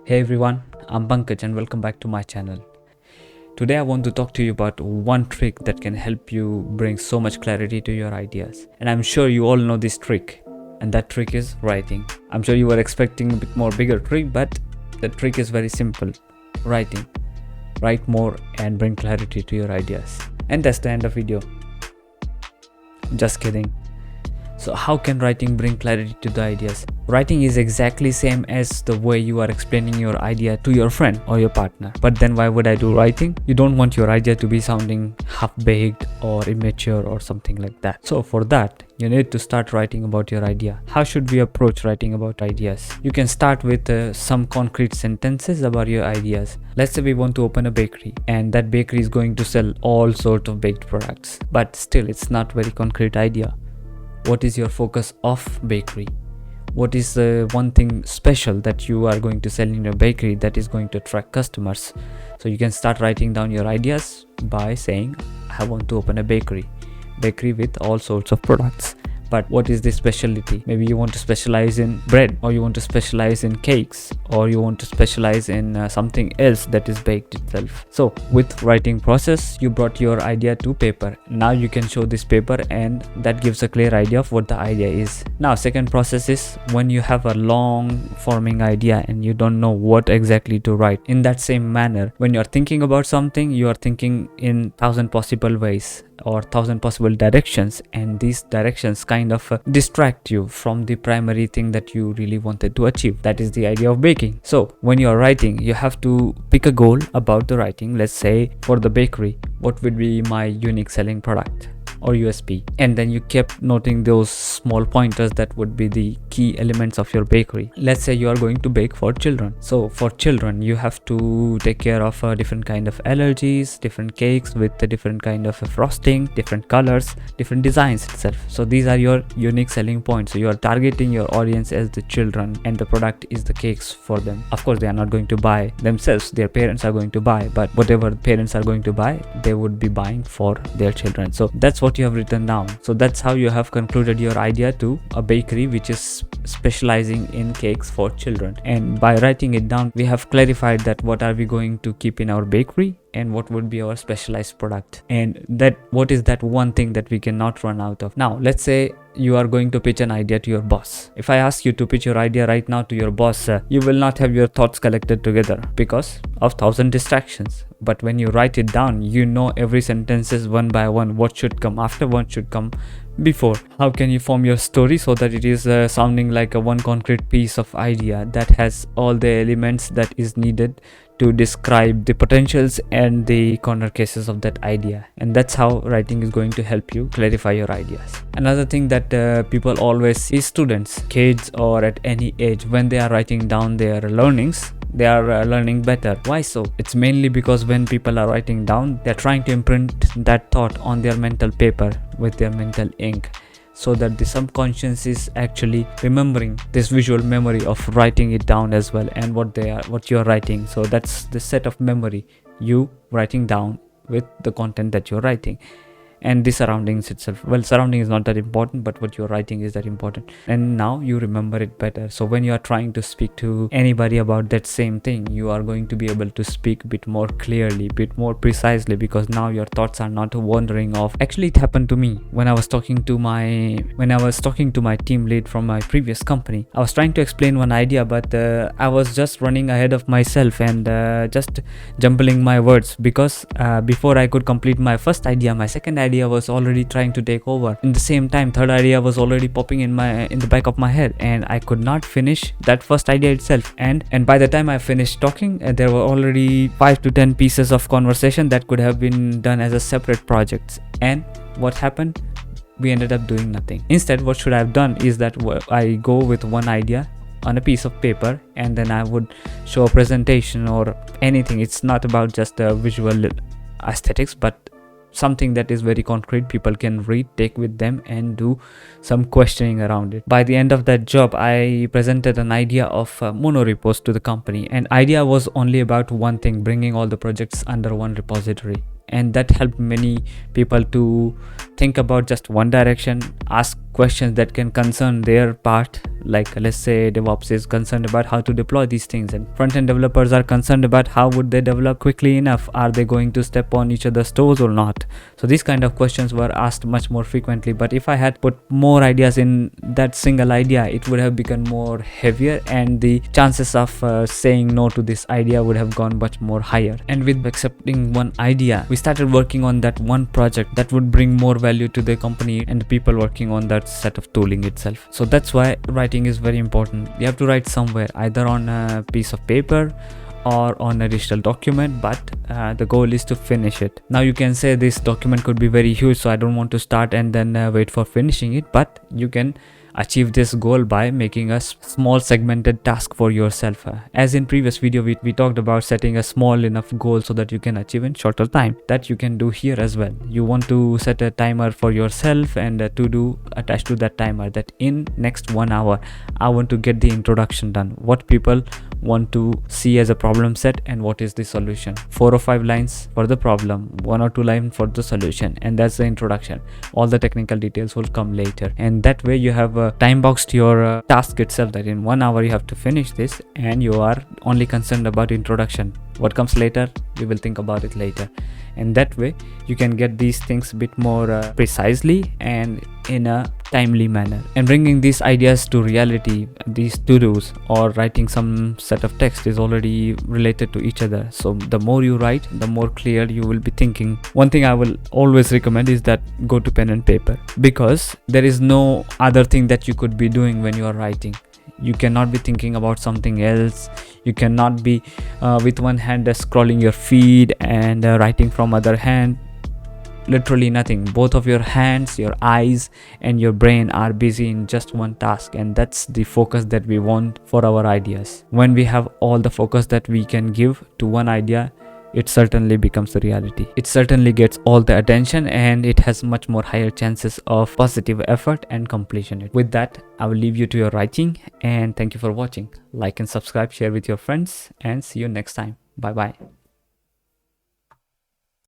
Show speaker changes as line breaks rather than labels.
Hey everyone, I'm Pankaj and welcome back to my channel. Today I want to talk to you about one trick that can help you bring so much clarity to your ideas. And I'm sure you all know this trick, and that trick is writing. I'm sure you were expecting a bit more bigger trick, but the trick is very simple. Writing. Write more and bring clarity to your ideas. And that's the end of video. Just kidding. So how can writing bring clarity to the ideas? Writing is exactly same as the way you are explaining your idea to your friend or your partner. But then why would I do writing? You don't want your idea to be sounding half-baked or immature or something like that. So for that, you need to start writing about your idea. How should we approach writing about ideas? You can start with some concrete sentences about your ideas. Let's say we want to open a bakery and that bakery is going to sell all sorts of baked products. But still, it's not very concrete idea. What is your focus of bakery? What is the one thing special that you are going to sell in your bakery that is going to attract customers? So you can start writing down your ideas by saying, I want to open a bakery with all sorts of products. But what is the specialty? Maybe you want to specialize in bread, or you want to specialize in cakes, or you want to specialize in something else that is baked itself. So with writing process, you brought your idea to paper. Now you can show this paper and that gives a clear idea of what the idea is. Now second process is when you have a long forming idea and you don't know what exactly to write. In that same manner, when you're thinking about something, you are thinking in 1,000 possible ways or 1,000 possible directions, and these directions kind of distract you from the primary thing that you really wanted to achieve. That is the idea of baking. So when you're writing, you have to pick a goal about the writing. Let's say for the bakery, what would be my unique selling product or USP? And then you kept noting those small pointers that would be the key elements of your bakery. Let's say you are going to bake for children. So for children, you have to take care of different kind of allergies, different cakes with a different kind of frosting, different colors, different designs itself. So these are your unique selling points. So you are targeting your audience as the children, and the product is the cakes for them. Of course, they are not going to buy themselves. Their parents are going to buy, but whatever parents are going to buy, they would be buying for their children. So that's what you have written down. So that's how you have concluded your idea to a bakery which is specializing in cakes for children. And by writing it down, we have clarified that what are we going to keep in our bakery and what would be our specialized product, and that what is that one thing that we cannot run out of. Now let's say you are going to pitch an idea to your boss. If I ask you to pitch your idea right now to your boss, you will not have your thoughts collected together because of 1,000 distractions. But when you write it down, you know every sentences one by one, what should come after, what should come before. How can you form your story so that it is sounding like a one concrete piece of idea that has all the elements that is needed to describe the potentials and the corner cases of that idea. And that's how writing is going to help you clarify your ideas. Another thing that people always see, students, kids, or at any age, when they are writing down their learnings, they are learning better. Why so? It's mainly because when people are writing down, they're trying to imprint that thought on their mental paper with their mental ink, so that the subconscious is actually remembering this visual memory of writing it down as well, and what you're writing. So that's the set of memory, you writing down with the content that you're writing. And the surroundings itself, well, surrounding is not that important, but what you're writing is that important, and now you remember it better. So when you are trying to speak to anybody about that same thing, you are going to be able to speak a bit more clearly, a bit more precisely, because now your thoughts are not wandering off. Actually, it happened to me when I was talking to my team lead from my previous company. I was trying to explain one idea, but I was just running ahead of myself and just jumbling my words, because before I could complete my first idea, my second idea was already trying to take over. In the same time, third idea was already popping in the back of my head, and I could not finish that first idea itself. And by the time I finished talking, there were already 5 to 10 pieces of conversation that could have been done as a separate projects. And what happened? We ended up doing nothing. Instead, what should I have done is that I go with one idea on a piece of paper, and then I would show a presentation or anything. It's not about just the visual aesthetics, but something that is very concrete, people can read, take with them, and do some questioning around it. By the end of that job, I presented an idea of monorepos to the company, and idea was only about one thing, bringing all the projects under one repository. and that helped many people to think about just one direction, ask questions that can concern their part. Like let's say DevOps is concerned about how to deploy these things, and front-end developers are concerned about how would they develop quickly enough, are they going to step on each other's toes or not. So these kind of questions were asked much more frequently, but if I had put more ideas in that single idea, it would have become more heavier, and the chances of saying no to this idea would have gone much more higher. And with accepting one idea, we started working on that one project that would bring more value to the company and the people working on that set of tooling itself. So that's why writing is very important. You have to write somewhere, either on a piece of paper or on a digital document, but the goal is to finish it. Now you can say this document could be very huge, so I don't want to start and then wait for finishing it, but you can achieve this goal by making a small segmented task for yourself. As in previous video, we talked about setting a small enough goal so that you can achieve in shorter time. That you can do here as well. You want to set a timer for yourself and to do attached to that timer that in next 1 hour I want to get the introduction done, what people want to see as a problem set and what is the solution. 4 or 5 lines for the problem, 1 or 2 lines for the solution, and that's the introduction. All the technical details will come later, and that way you have time boxed your task itself, that in 1 hour you have to finish this, and you are only concerned about introduction. What comes later, we will think about it later. And that way you can get these things a bit more precisely and in a timely manner. And bringing these ideas to reality, these to-dos or writing some set of text is already related to each other. So the more you write, the more clear you will be thinking. One thing I will always recommend is that go to pen and paper, because there is no other thing that you could be doing when you are writing. You cannot be thinking about something else. You cannot be with one hand scrolling your feed and writing from other hand. Literally nothing. Both of your hands, your eyes and your brain are busy in just one task, and that's the focus that we want for our ideas. When we have all the focus that we can give to one idea, it certainly becomes a reality. It certainly gets all the attention, and it has much more higher chances of positive effort and completion. With that, I will leave you to your writing, and thank you for watching. Like and subscribe, share with your friends, and see you next time. Bye bye.